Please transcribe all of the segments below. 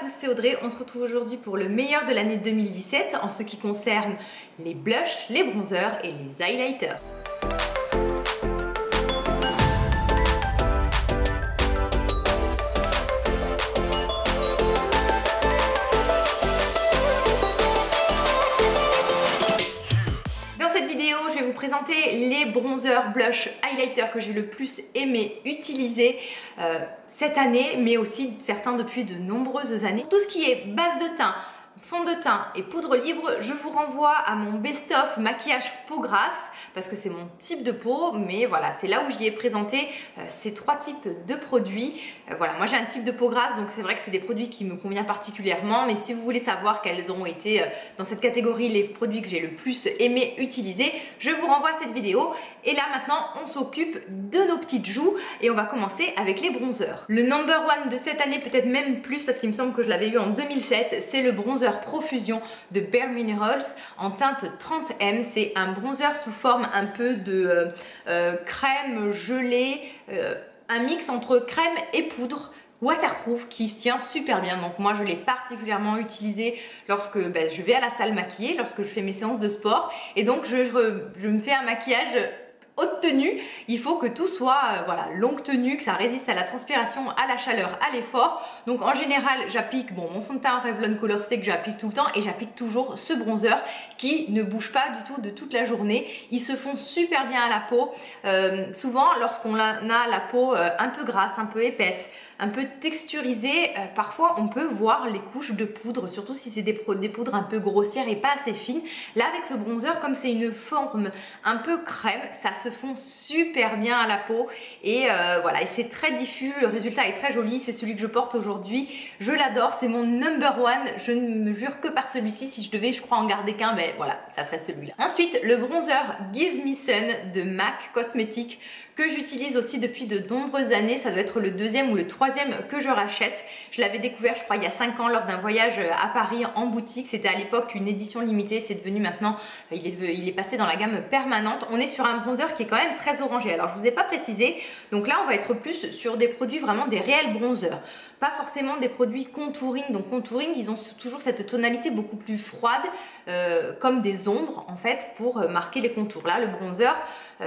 tous, c'est Audrey. On se retrouve aujourd'hui pour le meilleur de l'année 2017 en ce qui concerne les blushs, les bronzers et les highlighters. Dans cette vidéo, je vais vous présenter les bronzers, blushs, highlighters que j'ai le plus aimé utiliser cette année, mais aussi certains depuis de nombreuses années. Tout ce qui est base de teint, fond de teint et poudre libre, je vous renvoie à mon best-of maquillage peau grasse parce que c'est mon type de peau, mais voilà, c'est là où j'y ai présenté ces trois types de produits. Voilà, moi j'ai un type de peau grasse, donc c'est vrai que c'est des produits qui me conviennent particulièrement, mais si vous voulez savoir quels ont été dans cette catégorie les produits que j'ai le plus aimé utiliser, je vous renvoie à cette vidéo. Et là maintenant, on s'occupe de nos petites joues et on va commencer avec les bronzers. Le number one de cette année, peut-être même plus parce qu'il me semble que je l'avais eu en 2007, c'est le bronzer Profusion de Bare Minerals en teinte 30M. C'est un bronzer sous forme un peu de crème gelée, un mix entre crème et poudre waterproof qui se tient super bien. Donc moi je l'ai particulièrement utilisé lorsque je vais à la salle maquiller, lorsque je fais mes séances de sport, et donc je me fais un maquillage haute tenue. Il faut que tout soit voilà, longue tenue, que ça résiste à la transpiration, à la chaleur, à l'effort. Donc en général j'applique mon fond de teint Revlon Color Stay que j'applique tout le temps, et j'applique toujours ce bronzer qui ne bouge pas du tout de toute la journée. Ils se font super bien à la peau. Souvent lorsqu'on a la peau un peu grasse, un peu épaisse, un peu texturisée, parfois on peut voir les couches de poudre, surtout si c'est des poudres un peu grossières et pas assez fines. Là avec ce bronzer, comme c'est une forme un peu crème, ça se fond super bien à la peau, et voilà, et c'est très diffus, le résultat est très joli. C'est celui que je porte aujourd'hui, je l'adore, c'est mon number one, je ne me jure que par celui-ci. Si je devais, je crois, en garder qu'un, ben voilà, ça serait celui-là. Ensuite, le bronzer Give Me Sun de MAC Cosmetics que j'utilise aussi depuis de nombreuses années. Ça doit être le deuxième ou le troisième que je rachète. Je l'avais découvert, je crois, il y a 5 ans lors d'un voyage à Paris en boutique. C'était à l'époque une édition limitée, c'est devenu maintenant, il est passé dans la gamme permanente. On est sur un bronzer qui est quand même très orangé. Alors je vous ai pas précisé, donc là on va être plus sur des produits, vraiment des réels bronzers. Pas forcément des produits contouring. Donc contouring, ils ont toujours cette tonalité beaucoup plus froide, comme des ombres en fait, pour marquer les contours. Là le bronzer,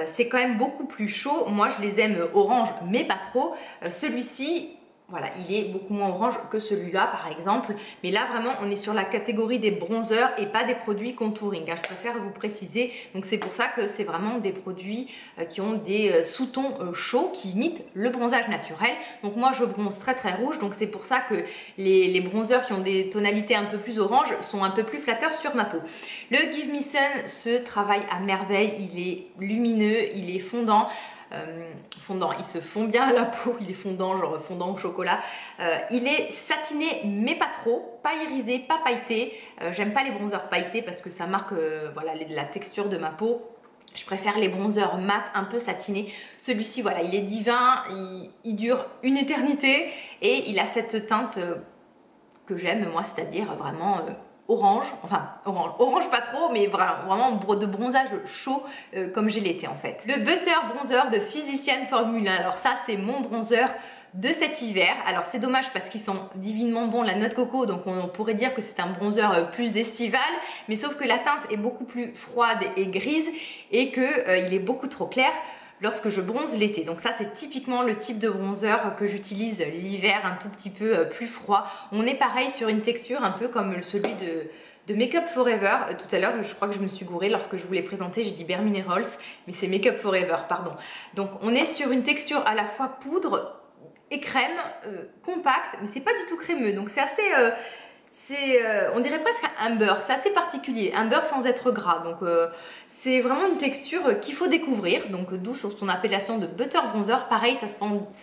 c'est quand même beaucoup plus chaud. Moi je les aime orange mais pas trop. Celui-ci, voilà, il est beaucoup moins orange que celui-là par exemple, mais là vraiment on est sur la catégorie des bronzers et pas des produits contouring, hein, je préfère vous préciser. Donc c'est pour ça que c'est vraiment des produits qui ont des sous-tons chauds qui imitent le bronzage naturel. Donc moi je bronze très très rouge, donc c'est pour ça que les bronzers qui ont des tonalités un peu plus orange sont un peu plus flatteurs sur ma peau. Le Give Me Sun se travaille à merveille, il est lumineux, il est fondant. Il se fond bien à la peau, il est fondant, genre fondant au chocolat. Il est satiné mais pas trop, pas irisé, pas pailleté. J'aime pas les bronzers pailletés parce que ça marque voilà, la texture de ma peau. Je préfère les bronzers mat, un peu satinés. Celui-ci, voilà, il est divin, il dure une éternité et il a cette teinte que j'aime moi, c'est-à-dire vraiment orange, enfin orange pas trop, mais vraiment de bronzage chaud comme j'ai l'été en fait. Le Butter Bronzer de Physicians Formula, alors ça c'est mon bronzer de cet hiver. Alors c'est dommage parce qu'ils sont divinement bons, la noix de coco, donc on pourrait dire que c'est un bronzer plus estival, mais sauf que la teinte est beaucoup plus froide et grise et que il est beaucoup trop clair lorsque je bronze l'été. Donc ça c'est typiquement le type de bronzer que j'utilise l'hiver, un tout petit peu plus froid. On est pareil sur une texture un peu comme celui de Make Up Forever. Tout à l'heure je crois que je me suis gourée lorsque je vous l'ai présenté, j'ai dit Bare Minerals, mais c'est Make Up Forever, pardon. Donc on est sur une texture à la fois poudre et crème, compacte, mais c'est pas du tout crémeux, donc c'est assez... on dirait presque un beurre, c'est assez particulier, un beurre sans être gras. Donc c'est vraiment une texture qu'il faut découvrir, donc d'où son appellation de Butter Bronzer. Pareil, ça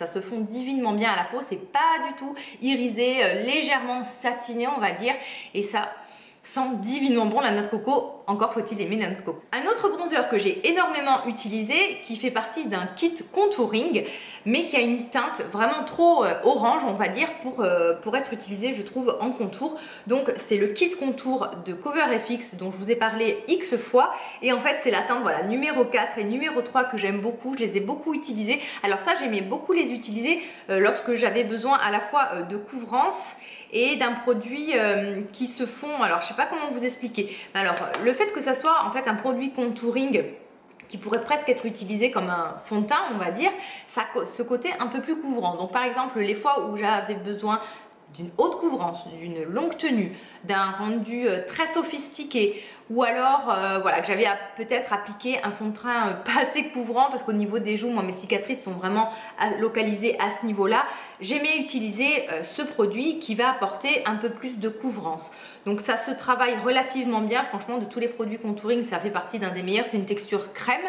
se fond divinement bien à la peau, c'est pas du tout irisé, légèrement satiné on va dire, et ça sent divinement bon la noix de coco, encore faut-il aimer la noix de coco. Un autre bronzer que j'ai énormément utilisé, qui fait partie d'un kit contouring, mais qui a une teinte vraiment trop orange on va dire pour être utilisé je trouve en contour. Donc c'est le kit contour de Cover FX dont je vous ai parlé X fois, et en fait c'est la teinte voilà, numéro 4 et numéro 3 que j'aime beaucoup, je les ai beaucoup utilisées. Alors ça j'aimais beaucoup les utiliser lorsque j'avais besoin à la fois de couvrance et d'un produit qui se fond, alors je sais pas comment vous expliquer, mais alors le fait que ça soit en fait un produit contouring qui pourrait presque être utilisé comme un fond de teint, on va dire, ça a ce côté un peu plus couvrant. Donc par exemple, les fois où j'avais besoin d'une haute couvrance, d'une longue tenue, d'un rendu très sophistiqué, ou alors voilà, que j'avais peut-être appliqué un fond de teint pas assez couvrant parce qu'au niveau des joues, moi mes cicatrices sont vraiment localisées à ce niveau-là, j'aimais utiliser ce produit qui va apporter un peu plus de couvrance. Donc ça se travaille relativement bien, franchement de tous les produits contouring, ça fait partie d'un des meilleurs, c'est une texture crème.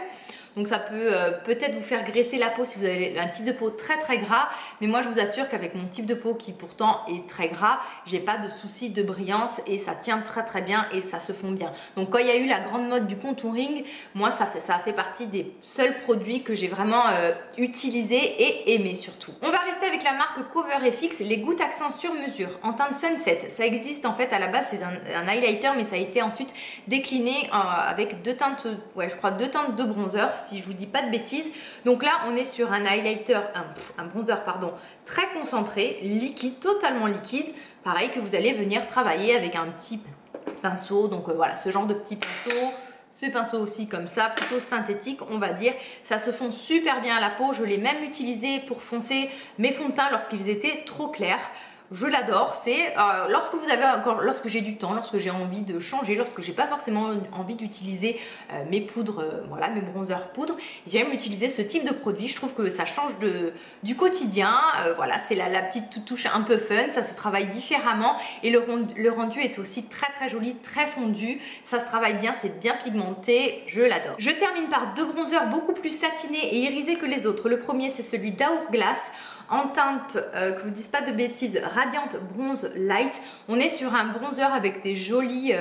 Donc ça peut peut-être vous faire graisser la peau si vous avez un type de peau très très gras, mais moi je vous assure qu'avec mon type de peau qui pourtant est très gras, j'ai pas de souci de brillance et ça tient très très bien et ça se fond bien. Donc quand il y a eu la grande mode du contouring, moi ça a fait partie des seuls produits que j'ai vraiment utilisé et aimé surtout. On va rester avec la marque CoverFX, les gouttes accent sur mesure en teinte Sunset. Ça existe en fait à la base, c'est un highlighter, mais ça a été ensuite décliné avec deux teintes, ouais je crois deux teintes de bronzer, si je vous dis pas de bêtises. Donc là on est sur un highlighter, un bronzer pardon, très concentré, liquide, totalement liquide, pareil que vous allez venir travailler avec un petit pinceau. Donc voilà, ce genre de petit pinceau, ce pinceau aussi comme ça, plutôt synthétique on va dire, ça se fond super bien à la peau. Je l'ai même utilisé pour foncer mes fonds de teint lorsqu'ils étaient trop clairs. Je l'adore, c'est lorsque j'ai du temps, lorsque j'ai envie de changer, lorsque j'ai pas forcément envie d'utiliser mes poudres, voilà, mes bronzers poudre, j'aime utiliser ce type de produit. Je trouve que ça change du quotidien, voilà, c'est la petite touche un peu fun, ça se travaille différemment et le rendu est aussi très très joli, très fondu, ça se travaille bien, c'est bien pigmenté, je l'adore. Je termine par deux bronzers beaucoup plus satinés et irisés que les autres. Le premier c'est celui d'Hourglass en teinte, que je vous dise pas de bêtises, Radiant Bronze Light. On est sur un bronzer avec des jolis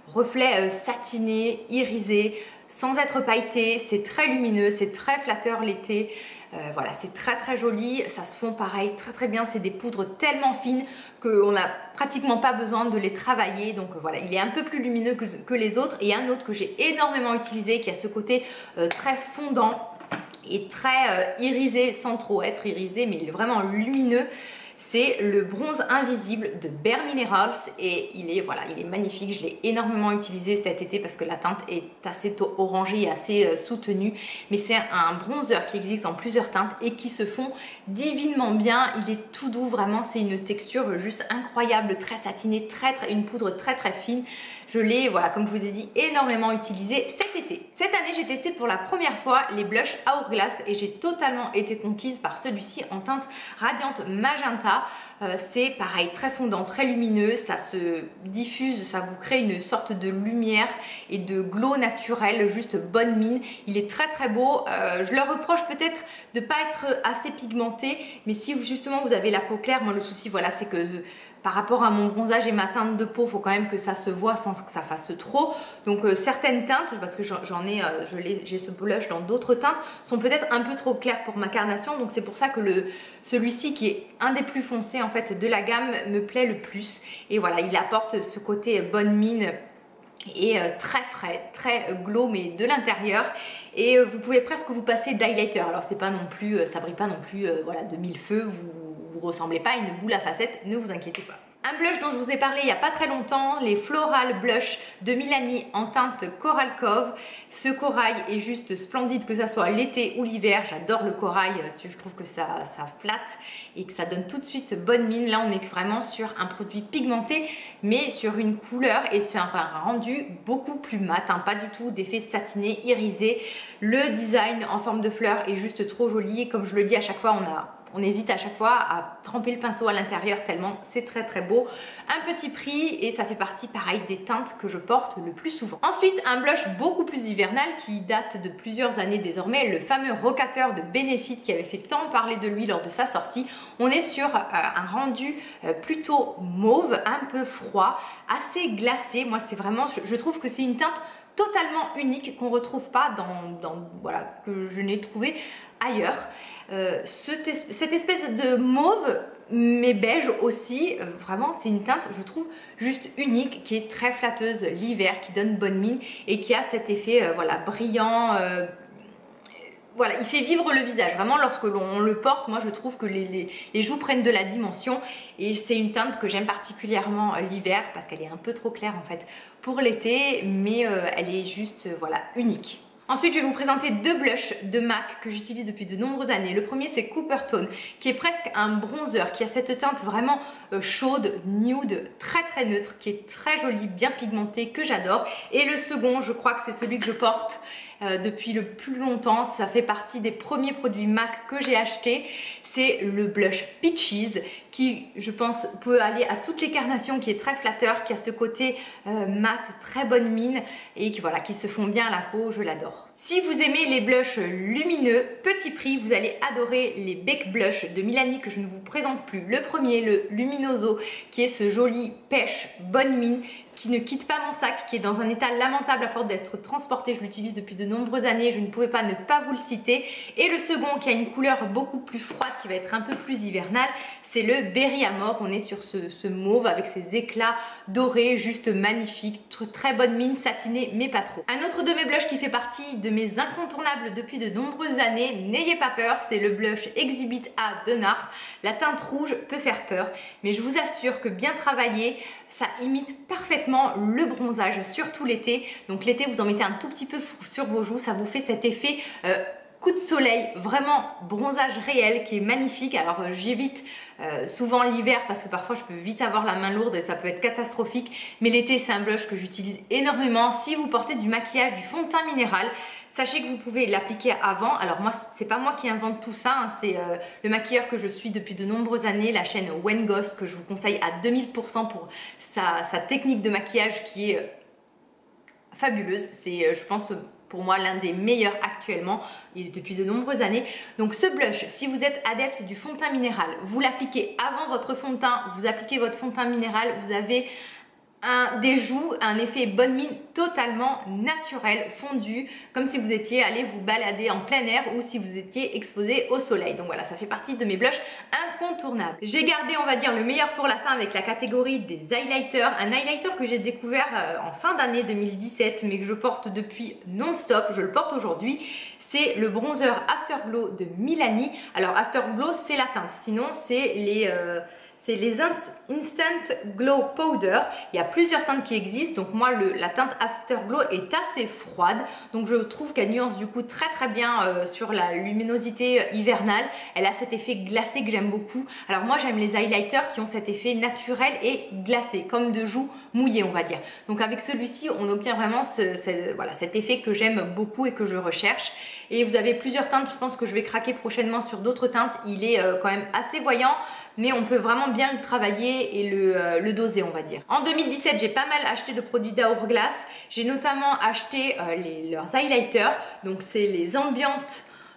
reflets satinés, irisés, sans être pailleté. C'est très lumineux, c'est très flatteur l'été. Voilà, c'est très très joli, ça se fond pareil très très bien. C'est des poudres tellement fines qu'on n'a pratiquement pas besoin de les travailler. Donc voilà, il est un peu plus lumineux que les autres. Et un autre que j'ai énormément utilisé qui a ce côté très fondant et très irisé sans trop être irisé, mais il est vraiment lumineux, c'est le bronze invisible de Bare Minerals et il est magnifique. Je l'ai énormément utilisé cet été parce que la teinte est assez orangée et assez soutenue, mais c'est un bronzer qui existe en plusieurs teintes et qui se fond divinement bien. Il est tout doux, vraiment c'est une texture juste incroyable, très satinée, une poudre très très fine. Je l'ai, voilà, comme je vous ai dit, énormément utilisé cet été. Cette année, j'ai testé pour la première fois les blushs Hourglass et j'ai totalement été conquise par celui-ci en teinte Radiante Magenta. C'est pareil, très fondant, très lumineux, ça se diffuse, ça vous crée une sorte de lumière et de glow naturel, juste bonne mine. Il est très très beau. Je leur reproche peut-être de ne pas être assez pigmenté, mais si justement vous avez la peau claire, moi le souci voilà, c'est que par rapport à mon bronzage et ma teinte de peau, il faut quand même que ça se voit sans que ça fasse trop. Donc certaines teintes, parce que j'ai ce blush dans d'autres teintes, sont peut-être un peu trop claires pour ma carnation. Donc c'est pour ça que celui-ci, qui est un des plus foncés en fait de la gamme, me plaît le plus. Et voilà, il apporte ce côté bonne mine et très frais, très glow, mais de l'intérieur. Et vous pouvez presque vous passer d'highlighter. Alors c'est pas non plus, ça brille pas non plus voilà, de mille feux, vous ressemblez pas à une boule à facettes, ne vous inquiétez pas. Un blush dont je vous ai parlé il n'y a pas très longtemps, les Floral Blush de Milani en teinte Coral Cove. Ce corail est juste splendide, que ça soit l'été ou l'hiver. J'adore le corail, je trouve que ça flatte et que ça donne tout de suite bonne mine. Là on est vraiment sur un produit pigmenté, mais sur une couleur et sur un rendu beaucoup plus mat, hein, pas du tout d'effet satiné, irisé. Le design en forme de fleur est juste trop joli et comme je le dis à chaque fois, on hésite à chaque fois à tremper le pinceau à l'intérieur tellement c'est très très beau. Un petit prix et ça fait partie pareil des teintes que je porte le plus souvent. Ensuite un blush beaucoup plus hivernal qui date de plusieurs années désormais, le fameux Rocateur de Benefit qui avait fait tant parler de lui lors de sa sortie. On est sur un rendu plutôt mauve, un peu froid, assez glacé. Moi c'est vraiment, je trouve que c'est une teinte totalement unique qu'on retrouve pas voilà, que je n'ai trouvé ailleurs. Cette espèce de mauve mais beige aussi, vraiment c'est une teinte je trouve juste unique, qui est très flatteuse l'hiver, qui donne bonne mine et qui a cet effet voilà, brillant, voilà, il fait vivre le visage. Vraiment, lorsque l'on le porte, moi je trouve que les joues prennent de la dimension. Et c'est une teinte que j'aime particulièrement l'hiver parce qu'elle est un peu trop claire en fait pour l'été. Mais elle est juste, voilà, unique. Ensuite, je vais vous présenter deux blushs de MAC que j'utilise depuis de nombreuses années. Le premier, c'est Cooper Tone, qui est presque un bronzer, qui a cette teinte vraiment chaude, nude, très neutre, qui est très jolie, bien pigmentée, que j'adore. Et le second, je crois que c'est celui que je porte depuis le plus longtemps. Ça fait partie des premiers produits MAC que j'ai acheté. C'est le blush Peaches qui, je pense, peut aller à toutes les carnations, qui est très flatteur, qui a ce côté mat, très bonne mine et qui, voilà, qui se font bien à la peau. Je l'adore. Si vous aimez les blushs lumineux, petit prix, vous allez adorer les Bake Blush de Milani que je ne vous présente plus. Le premier, le Luminoso, qui est ce joli pêche, bonne mine, qui ne quitte pas mon sac, qui est dans un état lamentable à force d'être transporté. Je l'utilise depuis de nombreuses années, je ne pouvais pas ne pas vous le citer. Et le second, qui a une couleur beaucoup plus froide, qui va être un peu plus hivernale, c'est le Berry Amore. On est sur ce mauve avec ses éclats dorés, juste magnifique, très bonne mine, satinée, mais pas trop. Un autre de mes blushs qui fait partie de mes incontournables depuis de nombreuses années, n'ayez pas peur, c'est le blush Exhibit A de NARS. La teinte rouge peut faire peur, mais je vous assure que bien travaillé, ça imite parfaitement le bronzage, surtout l'été. Donc l'été, vous en mettez un tout petit peu sur vos joues, ça vous fait cet effet coup de soleil, vraiment bronzage réel qui est magnifique. Alors j'évite souvent l'hiver parce que parfois je peux vite avoir la main lourde et ça peut être catastrophique. Mais l'été, c'est un blush que j'utilise énormément. Si vous portez du maquillage, du fond de teint minéral, sachez que vous pouvez l'appliquer avant. Alors moi, c'est pas moi qui invente tout ça, hein. C'est le maquilleur que je suis depuis de nombreuses années, la chaîne Wengoss, que je vous conseille à 2000% pour sa technique de maquillage qui est fabuleuse. C'est, je pense, pour moi l'un des meilleurs actuellement depuis de nombreuses années. Donc ce blush, si vous êtes adepte du fond de teint minéral, vous l'appliquez avant votre fond de teint, vous appliquez votre fond de teint minéral, vous avez des joues, un effet bonne mine totalement naturel, fondu, comme si vous étiez allé vous balader en plein air ou si vous étiez exposé au soleil. Donc voilà, ça fait partie de mes blushs incontournables. J'ai gardé, on va dire, le meilleur pour la fin avec la catégorie des highlighters. Un highlighter que j'ai découvert en fin d'année 2017, mais que je porte depuis non-stop, je le porte aujourd'hui. C'est le bronzer Afterglow de Milani. Alors Afterglow, c'est la teinte, sinon c'est les Instant Glow Powder. Il y a plusieurs teintes qui existent. Donc moi, la teinte Afterglow est assez froide. Donc je trouve qu'elle nuance du coup très bien sur la luminosité hivernale. Elle a cet effet glacé que j'aime beaucoup. Alors moi, j'aime les highlighters qui ont cet effet naturel et glacé, comme de joues mouillées, on va dire. Donc avec celui-ci, on obtient vraiment voilà, cet effet que j'aime beaucoup et que je recherche. Et vous avez plusieurs teintes. Je pense que je vais craquer prochainement sur d'autres teintes. Il est quand même assez voyant, mais on peut vraiment bien le travailler et le doser, on va dire. En 2017, j'ai pas mal acheté de produits d'Hourglass. J'ai notamment acheté leurs highlighters. Donc c'est les Ambient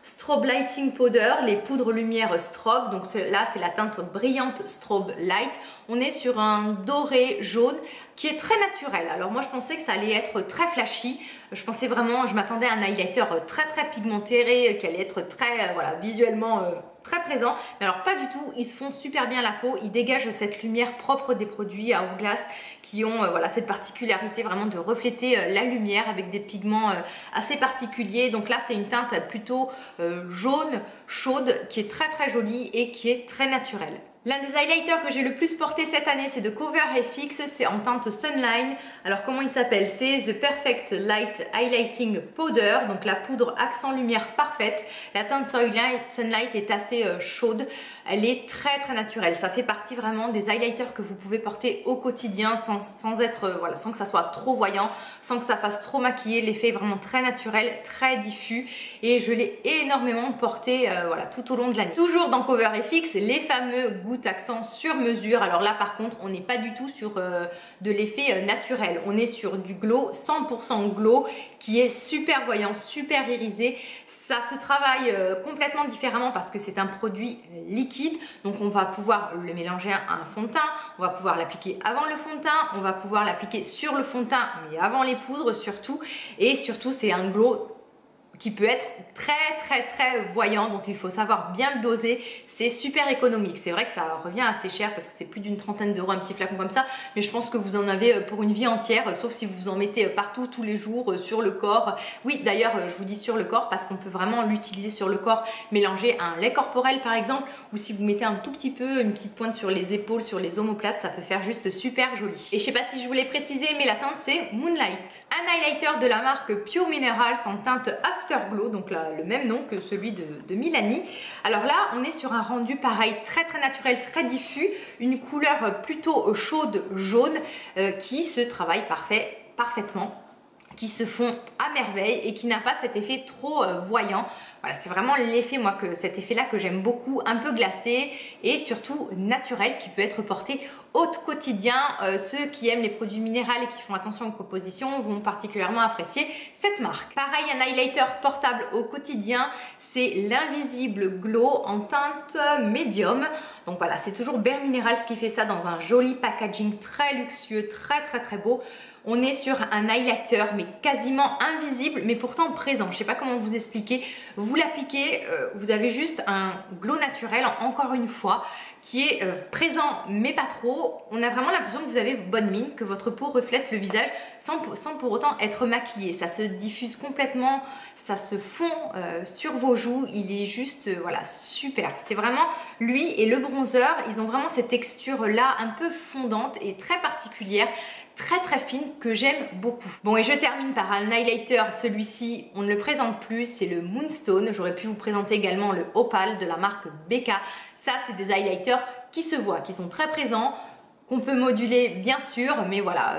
Strobe Lighting Powder, les poudres lumière strobe. Donc là, c'est la teinte brillante Strobe Light. On est sur un doré jaune qui est très naturel. Alors moi, je pensais que ça allait être très flashy. Je pensais vraiment, je m'attendais à un highlighter très pigmenté, qui allait être très, voilà, visuellement très présent. Mais alors pas du tout, ils se font super bien la peau. Ils dégagent cette lumière propre des produits à Hourglass qui ont voilà, cette particularité vraiment de refléter la lumière avec des pigments assez particuliers. Donc là, c'est une teinte plutôt jaune, chaude, qui est très jolie et qui est très naturelle. L'un des highlighters que j'ai le plus porté cette année, c'est de Cover FX, c'est en teinte Sunline. Alors comment il s'appelle? C'est The Perfect Light Highlighting Powder, donc la poudre accent lumière parfaite. La teinte Sunlight est assez chaude, elle est très naturelle. Ça fait partie vraiment des highlighters que vous pouvez porter au quotidien sans être, voilà, sans que ça soit trop voyant, sans que ça fasse trop maquiller. L'effet est vraiment très naturel, très diffus et je l'ai énormément porté voilà, tout au long de l'année. Toujours dans Cover FX, les fameux gouttes accent sur mesure. Alors là par contre, on n'est pas du tout sur de l'effet naturel. On est sur du glow, 100% glow, qui est super voyant, super irisé. Ça se travaille complètement différemment parce que c'est un produit liquide. Donc on va pouvoir le mélanger à un fond de teint, on va pouvoir l'appliquer avant le fond de teint, on va pouvoir l'appliquer sur le fond de teint, mais avant les poudres surtout. Et surtout, c'est un glow qui peut être très voyant, donc il faut savoir bien le doser. C'est super économique, c'est vrai que ça revient assez cher parce que c'est plus d'une trentaine d'euros un petit flacon comme ça, mais je pense que vous en avez pour une vie entière, sauf si vous en mettez partout tous les jours sur le corps. Oui, d'ailleurs je vous dis sur le corps parce qu'on peut vraiment l'utiliser sur le corps, mélanger un lait corporel par exemple, ou si vous mettez un tout petit peu, une petite pointe sur les épaules, sur les omoplates, ça peut faire juste super joli. Et je sais pas si je vous l'ai précisé, mais la teinte c'est Moonlight, un highlighter de la marque Pure Minerals en teinte Afterglow, donc là le même nom que celui de Milani. Alors là on est sur un rendu pareil, très naturel, très diffus, une couleur plutôt chaude jaune qui se travaille parfaitement, qui se font à merveille et qui n'a pas cet effet trop voyant. Voilà, c'est vraiment l'effet, moi, cet effet-là que j'aime beaucoup, un peu glacé et surtout naturel, qui peut être porté au quotidien. Ceux qui aiment les produits minéraux et qui font attention aux compositions vont particulièrement apprécier cette marque. Pareil, un highlighter portable au quotidien, c'est l'Invisible Glow en teinte médium. Donc voilà, c'est toujours Bare Minerals qui fait ça dans un joli packaging très luxueux, très beau. On est sur un highlighter mais quasiment invisible mais pourtant présent. Je ne sais pas comment vous expliquer. Vous l'appliquez, vous avez juste un glow naturel, encore une fois, qui est présent mais pas trop. On a vraiment l'impression que vous avez bonne mine, que votre peau reflète le visage sans pour autant être maquillée. Ça se diffuse complètement, ça se fond sur vos joues. Il est juste, voilà, super. C'est vraiment lui et le bronzer, ils ont vraiment cette texture là un peu fondante et très particulière, très fine, que j'aime beaucoup. Bon, et je termine par un highlighter. Celui-ci on ne le présente plus, c'est le Moonstone. J'aurais pu vous présenter également le Opal de la marque BK. Ça c'est des highlighters qui se voient, qui sont très présents, qu'on peut moduler bien sûr, mais voilà,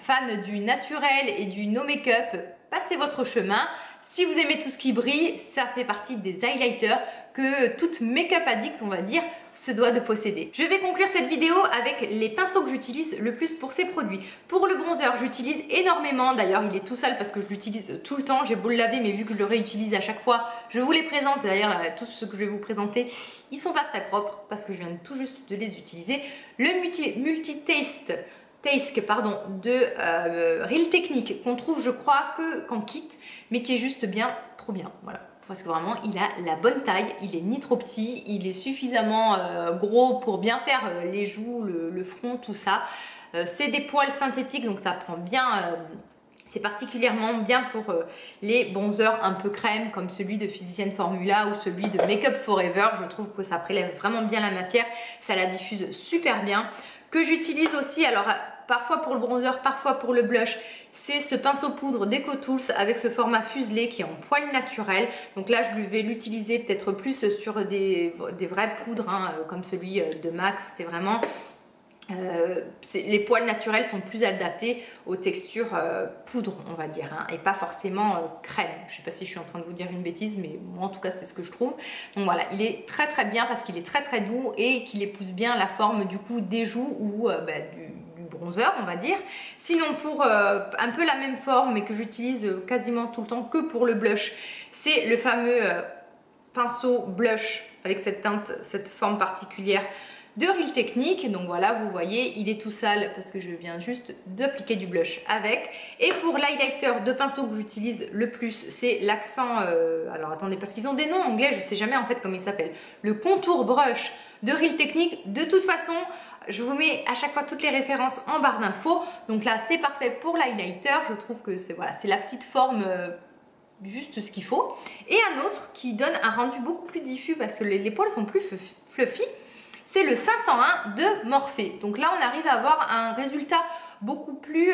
fan du naturel et du no make-up, passez votre chemin. Si vous aimez tout ce qui brille, ça fait partie des highlighters que toute make-up addict, on va dire, se doit de posséder. Je vais conclure cette vidéo avec les pinceaux que j'utilise le plus pour ces produits. Pour le bronzer, j'utilise énormément, d'ailleurs il est tout sale parce que je l'utilise tout le temps, j'ai beau le laver mais vu que je le réutilise à chaque fois, je vous les présente. D'ailleurs tous ceux que je vais vous présenter, ils sont pas très propres parce que je viens tout juste de les utiliser. Le Multi-Taste de Real Technique qu'on trouve je crois qu'en kit, mais qui est juste bien, trop bien, voilà. Parce que vraiment il a la bonne taille, il est ni trop petit, il est suffisamment gros pour bien faire les joues, le front, tout ça. C'est des poils synthétiques donc ça prend bien, c'est particulièrement bien pour les bronzers un peu crème comme celui de Physician Formula ou celui de Make Up Forever. Je trouve que ça prélève vraiment bien la matière, ça la diffuse super bien. Que j'utilise aussi, alors parfois pour le bronzer, parfois pour le blush, c'est ce pinceau poudre d'EcoTools avec ce format fuselé qui est en poil naturel. Donc là je vais l'utiliser peut-être plus sur des vraies poudres hein, comme celui de MAC. C'est vraiment les poils naturels sont plus adaptés aux textures poudre, on va dire, hein, et pas forcément crème. Je sais pas si je suis en train de vous dire une bêtise, mais moi en tout cas c'est ce que je trouve. Donc voilà, il est très bien parce qu'il est très doux et qu'il épouse bien la forme du coup des joues ou du bronzer, on va dire. Sinon pour un peu la même forme mais que j'utilise quasiment tout le temps que pour le blush, c'est le fameux pinceau blush avec cette teinte, cette forme particulière de Real Technique. Donc voilà, vous voyez, il est tout sale parce que je viens juste d'appliquer du blush avec. Et pour l'highlighter de pinceau que j'utilise le plus, c'est l'accent, alors attendez, parce qu'ils ont des noms anglais, je sais jamais en fait comment ils s'appellent, le Contour Brush de Real Technique. De toute façon, je vous mets à chaque fois toutes les références en barre d'infos. Donc là, c'est parfait pour l'highlighter. Je trouve que c'est voilà, c'est la petite forme, juste ce qu'il faut. Et un autre qui donne un rendu beaucoup plus diffus parce que les poils sont plus fluffy. C'est le 501 de Morphe. Donc là, on arrive à avoir un résultat beaucoup plus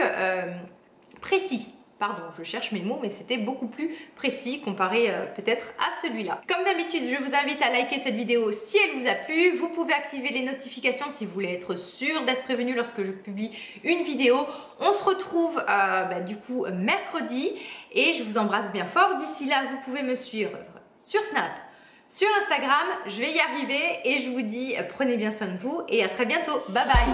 précis. Pardon, je cherche mes mots, mais c'était beaucoup plus précis comparé peut-être à celui-là. Comme d'habitude, je vous invite à liker cette vidéo si elle vous a plu. Vous pouvez activer les notifications si vous voulez être sûr d'être prévenu lorsque je publie une vidéo. On se retrouve du coup mercredi et je vous embrasse bien fort. D'ici là, vous pouvez me suivre sur Snap, sur Instagram, je vais y arriver et je vous dis prenez bien soin de vous et à très bientôt. Bye bye.